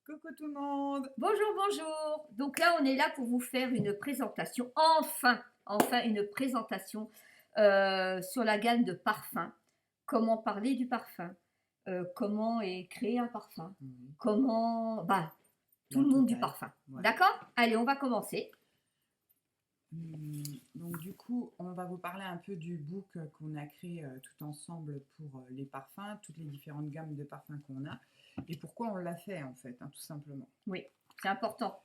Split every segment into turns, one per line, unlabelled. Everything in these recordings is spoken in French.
Coucou tout le monde.
Bonjour, bonjour. Donc là, on est là pour vous faire une présentation, enfin une présentation sur la gamme de parfums. Comment parler du parfum, comment est créé un parfum,
Oui,
tout
la
le monde du
totale.
parfum.
Voilà.
D'accord? Allez, on va commencer.
Donc du coup, on va vous parler un peu du book qu'on a créé tout ensemble pour les parfums, toutes les différentes gammes de parfums qu'on a et pourquoi on l'a fait en fait, tout simplement.
Oui, c'est important.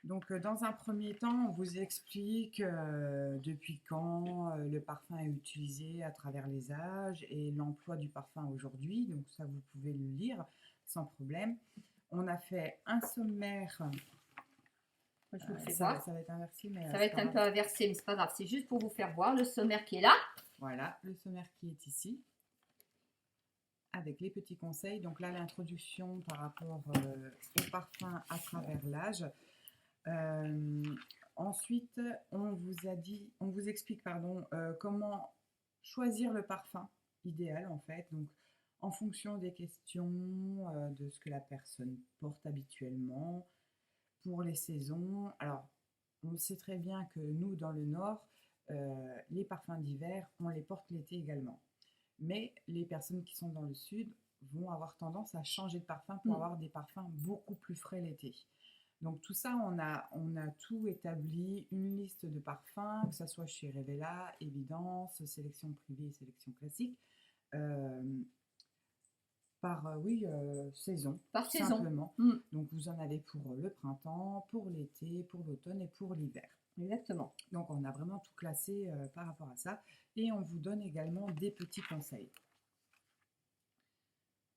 Donc dans un premier temps, on vous explique depuis quand le parfum est utilisé à travers les âges et l'emploi du parfum aujourd'hui. Donc ça, vous pouvez le lire sans problème. On a fait un sommaire.
Je vous le fais
Ça
voir.
va être inversé, mais
Ça va
c'est
être
pas
un
grave.
peu inversé, mais c'est pas grave. C'est juste pour vous faire voir le sommaire qui est là.
Voilà, le sommaire qui est ici, avec les petits conseils. Donc là, l'introduction par rapport au parfum à travers l'âge. Euh, Ensuite, on vous explique, pardon, comment choisir le parfum idéal en fait. Donc, en fonction des questions, de ce que la personne porte habituellement, pour les saisons. Alors, on sait très bien que nous, dans le Nord, les parfums d'hiver, on les porte l'été également. Mais les personnes qui sont dans le Sud vont avoir tendance à changer de parfum pour
Mm.
avoir des parfums beaucoup plus frais l'été. Donc tout ça, on a tout établi, une liste de parfums, que ce soit chez Revela, Évidence, sélection privée et sélection classique, euh, par saison,
Par
tout
saison.
simplement.
Mm.
Donc vous en avez pour le printemps, pour l'été, pour l'automne et pour l'hiver.
Exactement.
Donc on a vraiment tout classé par rapport à ça. Et on vous donne également des petits conseils.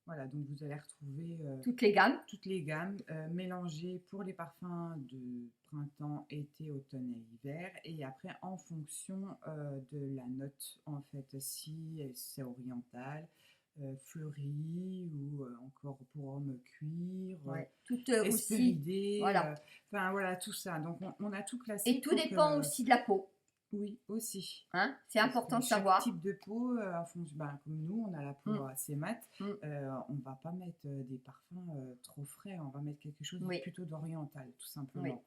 Voilà, donc vous allez retrouver
Toutes les gammes.
toutes les gammes mélangées pour les parfums de printemps, été, automne et hiver. Et après, en fonction de la note, en fait, si c'est oriental, fleuri ou encore pour homme cuir,
Ouais. Toutes aussi.
hespéridé,
Voilà.
enfin voilà, tout ça. Donc on a tout classé
Et tout
pour
dépend
que,
aussi de la peau.
oui, aussi.
Hein, c'est
Parce
important
que
de
chaque
savoir.
type de peau, comme nous, on a la peau
Mm,
assez mate,
mm,
on ne va pas mettre des parfums trop frais, on va mettre quelque chose
oui,
plutôt d'oriental, tout
oui.
simplement.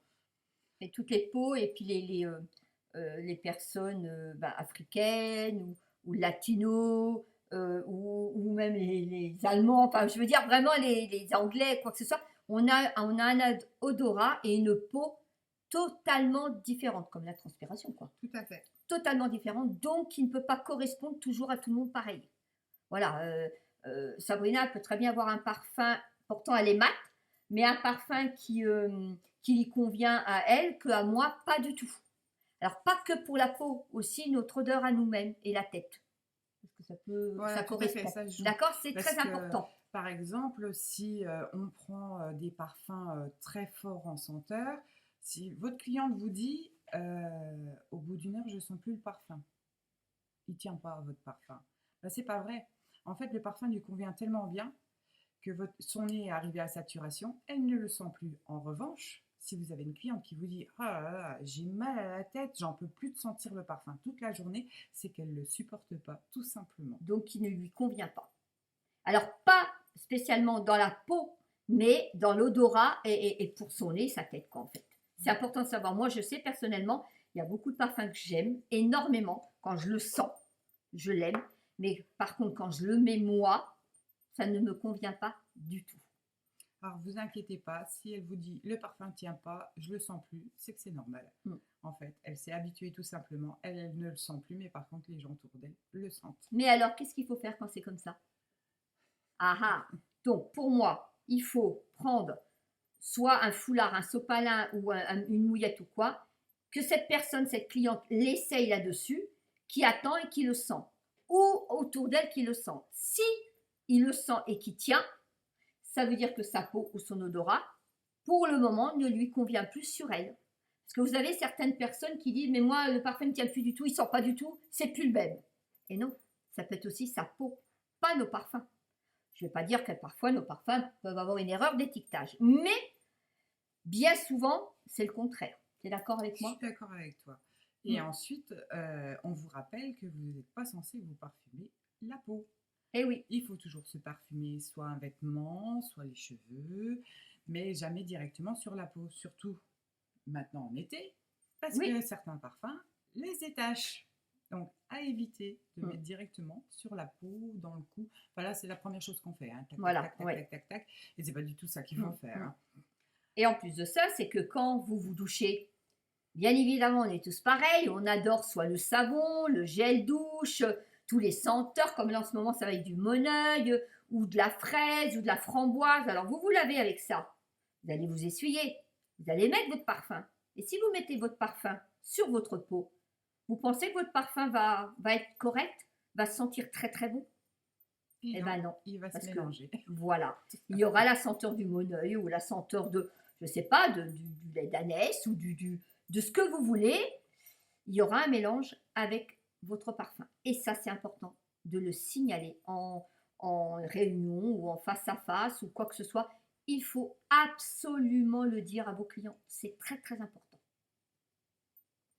Et toutes les peaux, et puis les personnes africaines ou latinos, ou même les Allemands, enfin je veux dire vraiment les Anglais, quoi que ce soit, on a un odorat et une peau totalement différente, comme la transpiration, quoi.
Tout à fait.
Totalement différente, donc qui ne peut pas correspondre toujours à tout le monde pareil. Voilà, Sabrina peut très bien avoir un parfum, pourtant elle est mate, mais un parfum qui lui convient à elle qu'à moi, pas du tout. Alors, pas que pour la peau, aussi notre odeur à nous-mêmes et la tête. Parce que ça
Voilà, tout à fait,
correspond.
ça se joue.
D'accord? C'est
Parce
très
que,
important.
par exemple, si on prend des parfums très forts en senteur, si votre cliente vous dit, au bout d'une heure, je ne sens plus le parfum, il ne tient pas à votre parfum. Ben, c'est pas vrai. En fait, le parfum lui convient tellement bien que son nez est arrivé à saturation, elle ne le sent plus. En revanche, si vous avez une cliente qui vous dit ah là là, j'ai mal à la tête, j'en peux plus de sentir le parfum toute la journée, c'est qu'elle ne le supporte pas, tout simplement.
Donc, il ne lui convient pas. Alors, pas spécialement dans la peau, mais dans l'odorat et pour son nez, sa tête, quoi, en fait. C'est important de savoir. Moi, je sais personnellement, il y a beaucoup de parfums que j'aime énormément. Quand je le sens, je l'aime. Mais par contre, quand je le mets moi, ça ne me convient pas du tout.
Alors vous inquiétez pas, si elle vous dit le parfum ne tient pas, je le sens plus, c'est que c'est normal.
Mm.
En fait, elle s'est habituée tout simplement, elle ne le sent plus, mais par contre les gens autour d'elle le sentent.
Mais alors, qu'est-ce qu'il faut faire quand c'est comme ça? Ah ah. Donc, pour moi, il faut prendre soit un foulard, un sopalin ou une mouillette ou quoi, que cette personne, cette cliente, l'essaye là-dessus, qui attend et qui le sent, ou autour d'elle qui le sent. Si il le sent et qui tient, ça veut dire que sa peau ou son odorat, pour le moment, ne lui convient plus sur elle. Parce que vous avez certaines personnes qui disent, mais moi, le parfum ne tient plus du tout, il ne sent pas du tout, c'est plus le même. Et non, ça peut être aussi sa peau, pas nos parfums. Je ne vais pas dire que parfois nos parfums peuvent avoir une erreur d'étiquetage, mais bien souvent, c'est le contraire. Tu es d'accord avec
Je
moi?
suis d'accord avec toi. Et ensuite, on vous rappelle que vous n'êtes pas censé vous parfumer la peau.
Eh oui.
Il faut toujours se parfumer soit un vêtement, soit les cheveux, mais jamais directement sur la peau, surtout maintenant en été, parce
Oui.
que certains parfums les étachent. Donc, à éviter de
Mm.
mettre directement sur la peau, dans le cou. Voilà, c'est la première chose qu'on fait. Hein. Tac,
Voilà,
tac, tac,
ouais.
tac, tac, tac. Et c'est pas du tout ça qu'il faut
Mm,
faire.
mm.
Hein.
Et en plus de ça, c'est que quand vous vous douchez, bien évidemment, on est tous pareils, on adore soit le savon, le gel douche, tous les senteurs, comme là en ce moment, ça va être du Moneuil, ou de la fraise, ou de la framboise. Alors vous vous lavez avec ça, vous allez vous essuyer, vous allez mettre votre parfum. Et si vous mettez votre parfum sur votre peau, vous pensez que votre parfum va être correct, va se sentir très très bon?
Et
Eh ben non,
il va se
parce que
mélanger.
voilà, il y aura la senteur du Moneuil ou la senteur de, je sais pas, du lait d'ânesse ou de ce que vous voulez. Il y aura un mélange avec votre parfum. Et ça, c'est important de le signaler en réunion ou en face à face ou quoi que ce soit. Il faut absolument le dire à vos clients. C'est très très important.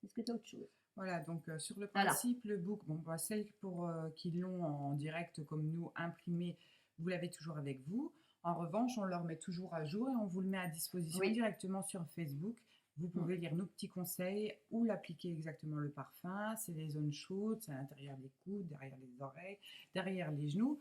Est-ce que tu as autre chose?
Voilà, donc sur le
Voilà.
principe, le book, bon, bah, celles qui l'ont en direct comme nous, imprimé, vous l'avez toujours avec vous. En revanche, on le remet toujours à jour et on vous le met à disposition
Oui.
directement sur Facebook. Vous pouvez lire nos petits conseils, où l'appliquer exactement le parfum. C'est les zones chaudes, c'est à l'intérieur des coudes, derrière les oreilles, derrière les genoux.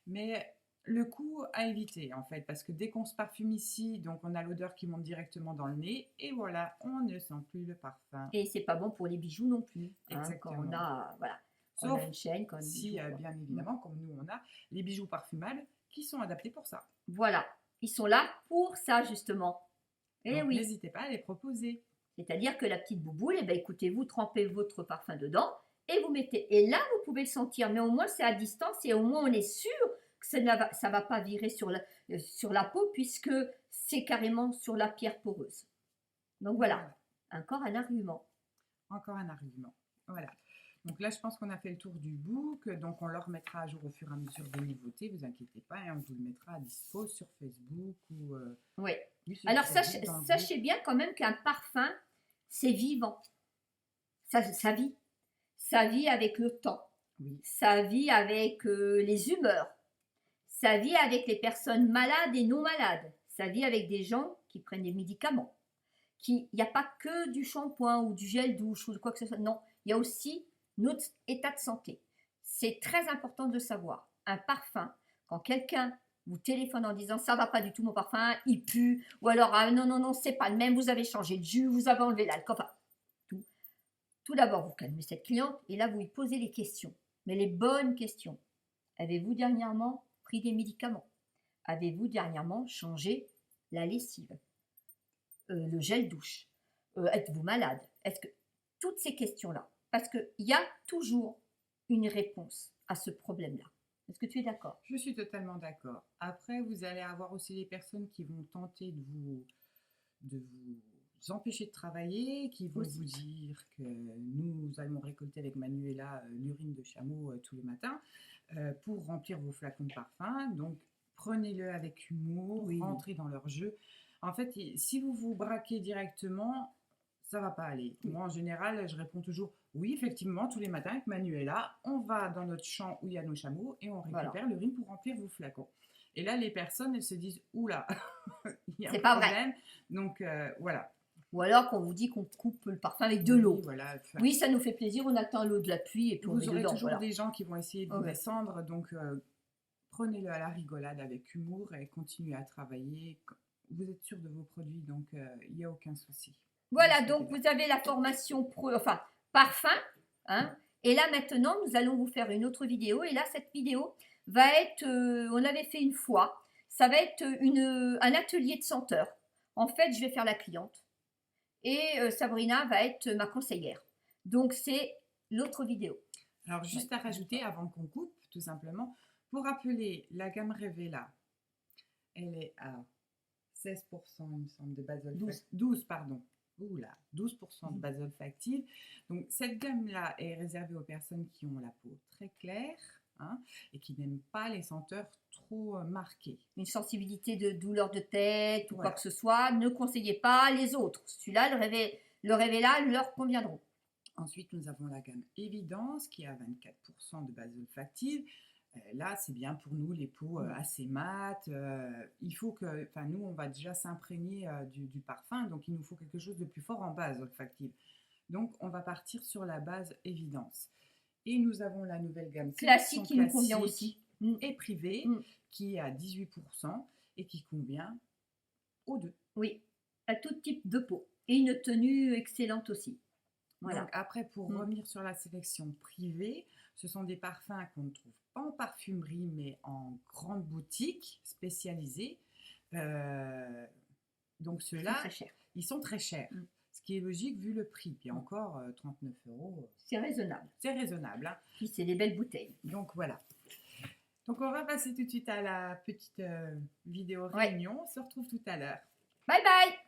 Mais le coup à éviter en fait, parce que dès qu'on se parfume ici, donc on a l'odeur qui monte directement dans le nez et voilà, on ne sent plus le parfum.
Et c'est pas bon pour les bijoux non plus. Hein,
Exactement.
quand on a, voilà, quand
Sauf
on a une chaîne, quand on a
si,
bijoux, quoi.
bien évidemment, comme nous on a, les bijoux parfumables qui sont adaptés pour ça.
Voilà, ils sont là pour ça justement. Et
Donc
oui.
n'hésitez pas à les proposer.
C'est-à-dire que la petite bouboule, eh ben, écoutez, vous trempez votre parfum dedans et vous mettez. Et là, vous pouvez le sentir, mais au moins c'est à distance et au moins on est sûr que ça ne va pas virer sur la peau puisque c'est carrément sur la pierre poreuse. Donc voilà, encore un argument.
Encore un argument. Voilà. Donc là, je pense qu'on a fait le tour du book. Donc on le remettra à jour au fur et à mesure des nouveautés, vous inquiétez pas, et on vous le mettra à dispo sur Facebook ou.
Oui.
sur
Alors
Facebook, dans le
sachez bien quand même qu'un parfum, c'est vivant. Ça vit. Ça vit avec le temps.
Oui.
Ça vit avec les humeurs. Ça vit avec les personnes malades et non malades. Ça vit avec des gens qui prennent des médicaments. Il n'y a pas que du shampoing ou du gel douche ou de quoi que ce soit. Non, il y a aussi notre état de santé. C'est très important de savoir. Un parfum, quand quelqu'un vous téléphone en disant ça va pas du tout mon parfum, il pue, ou alors ah, non, non, non, c'est pas le même, vous avez changé de jus, vous avez enlevé l'alcool, enfin, tout d'abord, vous calmez cette cliente et là, vous lui posez les questions, mais les bonnes questions. Avez-vous dernièrement pris des médicaments? Avez-vous dernièrement changé la lessive? Le gel douche? Êtes-vous malade? Est-ce que toutes ces questions-là, parce qu'il y a toujours une réponse à ce problème-là. Est-ce que tu es d'accord?
Je suis totalement d'accord. Après, vous allez avoir aussi les personnes qui vont tenter de vous empêcher de travailler, qui vont
Aussi.
vous dire que nous allons récolter avec Manuela l'urine de chameau tous les matins pour remplir vos flacons de parfum. Donc, prenez-le avec humour,
Oui.
rentrez dans leur jeu. En fait, si vous vous braquez directement, ça va pas aller.
Oui.
Moi, en général, je réponds toujours oui, effectivement, tous les matins avec Manuela, on va dans notre champ où il y a nos chameaux et on récupère l'urine pour remplir vos flacons. Et là, les personnes, elles se disent oula, il y a
C'est
un
pas vrai.
problème. Donc, voilà.
Ou alors qu'on vous dit qu'on coupe le parfum avec de l'eau.
Oui, voilà.
Oui, ça nous fait plaisir, on attend l'eau de la pluie et puis on met
Vous aurez
dedans.
toujours
Voilà.
des gens qui vont essayer de vous
Ouais.
descendre, donc prenez-le à la rigolade avec humour et continuez à travailler. Vous êtes sûr de vos produits, donc il n'y a aucun souci.
Voilà, donc vous avez la formation parfum. Hein, et là maintenant, nous allons vous faire une autre vidéo. Et là, cette vidéo va être, on l'avait fait une fois, ça va être un atelier de senteur. En fait, je vais faire la cliente. Et Sabrina va être ma conseillère. Donc, c'est l'autre vidéo.
Alors, juste à rajouter, avant qu'on coupe, tout simplement, pour rappeler, la gamme Revela, elle est à 16%, il me semble, de base olfactive. 12, pardon. Oula, 12% de base olfactive. Donc, cette gamme-là est réservée aux personnes qui ont la peau très claire et qui n'aiment pas les senteurs trop marquées.
Une sensibilité de douleur de tête ou
Voilà.
quoi que ce soit, ne conseillez pas les autres. Celui-là, le Revela leur conviendront.
Ensuite, nous avons la gamme Évidence qui est à 24% de base olfactive. Là, c'est bien pour nous, les peaux assez mates. Il faut que, enfin, nous, on va déjà s'imprégner du parfum, donc il nous faut quelque chose de plus fort en base olfactive. Donc, on va partir sur la base évidence. Et nous avons la nouvelle gamme
Classique qui nous convient aussi.
et privée, qui est à 18% et qui convient aux deux.
Oui, à tout type de peau. Et une tenue excellente aussi. Voilà.
Donc après, pour revenir sur la sélection privée, ce sont des parfums qu'on ne trouve pas en parfumerie, mais en grande boutique spécialisée. Donc ceux-là, ils sont très chers. Ce qui est logique vu le prix. Puis encore, 39 €.
C'est raisonnable.
C'est raisonnable. Hein.
Puis c'est des belles bouteilles.
Donc voilà. Donc on va passer tout de suite à la petite vidéo réunion. On se retrouve tout à l'heure.
Bye bye!